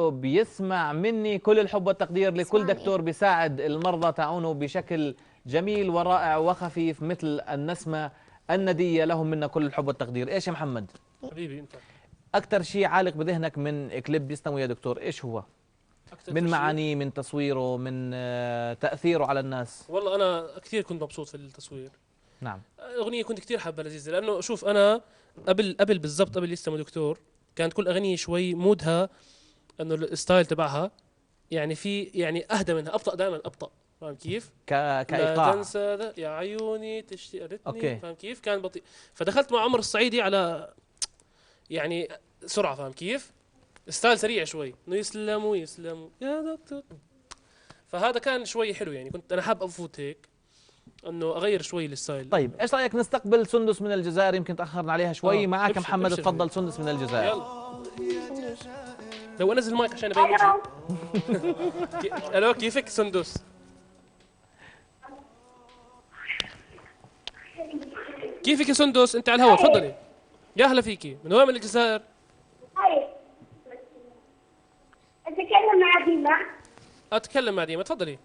بيسمع مني كل الحب والتقدير لكل دكتور بيساعد المرضى تاعونه بشكل جميل ورائع وخفيف مثل النسمة الندية. لهم منا كل الحب والتقدير. ايش يا محمد؟ حبيبي انت اكثر شيء عالق بذهنك من كليب بيسمو يا دكتور ايش هو؟ اكثر من شيء. معانيه، من تصويره، من تأثيره على الناس. والله انا كثير كنت مبسوط في التصوير. نعم. اغنيه كنت كثير حابه لذيذه، لانه شوف انا قبل بالضبط قبل يستمع دكتور كانت كل اغنيه شوي مودها انه الستايل تبعها يعني في يعني اهدى منها، ابطا دائما ابطا. فاهم كيف؟ لا كايقاع. تنسى يا عيوني اوكي. فاهم كيف؟ كان بطيء. فدخلت مع عمر الصعيدي على يعني سرعه. فاهم كيف؟ ستايل سريع شوي، انه يسلموا يسلموا يا دكتور. فهذا كان شوي حلو، يعني كنت انا حاب افوت هيك انه اغير شوي الستايل. طيب ايش رايك نستقبل سندس من الجزائر؟ يمكن تاخرنا عليها شوي. معك ابشر محمد، ابشر تفضل. حبيبي. سندس من الجزائر. يلا لو انزل المايك عشان ابين وجهي. الو كيفك سندس؟ كيفك يا سندس؟ انت على الهواء تفضلي. يا هلا فيكي، من وين من الجزائر؟ أتكلم مع ديما. اتكلم مع ديما، تفضلي.